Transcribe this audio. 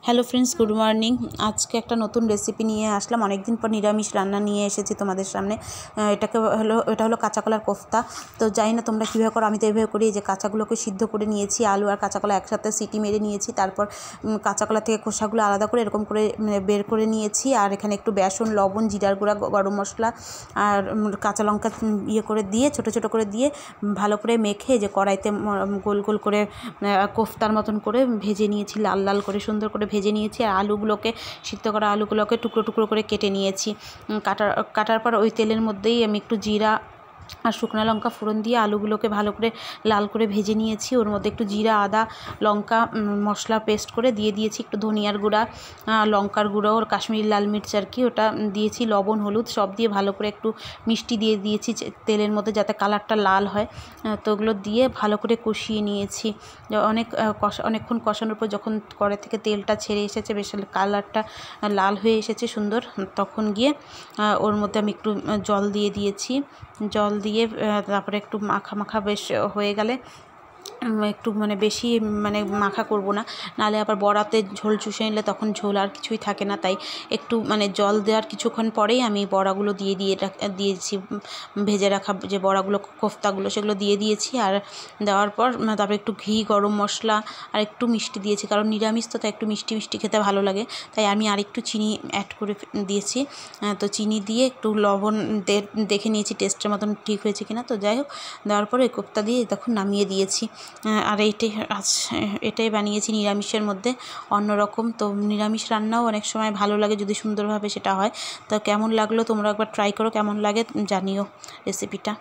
Hello friends, good morning. আজকে একটা নতুন রেসিপি নিয়ে আসলাম। অনেক দিন পর নিরামিষ রান্না নিয়ে এসেছি তোমাদের সামনে। এটা হলো কাঁচা কলার কোফতা। তো জানি না তোমরা কীভাবে করো, আমি তো এইভাবে করি। যে কাঁচাগুলোকে সিদ্ধ করে নিয়েছি, আলু আর কাঁচা কলা একসাথে সিটি মেরে নিয়েছি। তারপর কাঁচা কলা থেকে খোসাগুলো আলাদা করে এরকম করে বের করে নিয়েছি। আর এখানে একটু বেসন, লবণ, জিরার গুঁড়া, গরম মশলা আর কাঁচা লঙ্কা করে দিয়ে ছোটো ছোটো করে দিয়ে ভালো করে মেখে যে কড়াইতে গোল গোল করে কোফতার মতন করে ভেজে নিয়েছি, লাল লাল করে সুন্দর করে ভেজে নিয়েছি। আর আলুগুলোকে, সিদ্ধ করা আলুগুলোকে টুকরো টুকরো করে কেটে নিয়েছি। কাটার পর ওই তেলের মধ্যেই আমি একটু জিরা আর শুকনো লঙ্কা ফোড়ন দিয়ে আলুগুলোকে ভালো করে লাল করে ভেজে নিয়েছি। ওর মধ্যে একটু জিরা, আদা, লঙ্কা মশলা পেস্ট করে দিয়ে দিয়েছি, একটু ধনিয়ার গুঁড়া, লঙ্কার গুঁড়ো, ওর কাশ্মীরি লাল মির্চ আর কি, ওটা দিয়েছি, লবণ, হলুদ সব দিয়ে ভালো করে একটু মিষ্টি দিয়ে দিয়েছি তেলের মধ্যে, যাতে কালারটা লাল হয়। তো ওগুলো দিয়ে ভালো করে কষিয়ে নিয়েছি। অনেকক্ষণ কষানোর পর যখন কড়াই থেকে তেলটা ছেড়ে এসেছে, বেশ কালারটা লাল হয়ে এসেছে সুন্দর, তখন গিয়ে ওর মধ্যে আমি একটু জল দিয়ে দিয়েছি। জল দিয়ে তারপরে একটু মাখা মাখা বেশ হয়ে গেলে, একটু বেশি মাখা করব না, নাহলে আবার বড়াতে ঝোল চুষে নিলে তখন ঝোল আর কিছুই থাকে না। তাই একটু জল দেওয়ার কিছুক্ষণ পরেই আমি বড়াগুলো দিয়েছি, ভেজে রাখা যে বড়াগুলো, কোফতাগুলো, সেগুলো দিয়ে দিয়েছি। আর দেওয়ার পর তারপরে একটু ঘি, গরম মশলা আর একটু মিষ্টি দিয়েছি, কারণ নিরামিষ তো, তাই একটু মিষ্টি মিষ্টি খেতে ভালো লাগে। তাই আমি আর একটু চিনি অ্যাড করে দিয়েছি। তো চিনি দিয়ে একটু লবণ দেখে নিয়েছি টেস্টের মতন ঠিক হয়েছে কিনা। তো যাই হোক, দেওয়ার পরে কোফতা দিয়ে তখন নামিয়ে দিয়েছি। আর এটাই বানিয়েছি নিরামিষের মধ্যে অন্যরকম। তো নিরামিষ রান্নাও অনেক সময় ভালো লাগে যদি সুন্দরভাবে সেটা হয়। তো কেমন লাগলো তোমরা একবার ট্রাই করো, কেমন লাগে জানিও রেসিপিটা।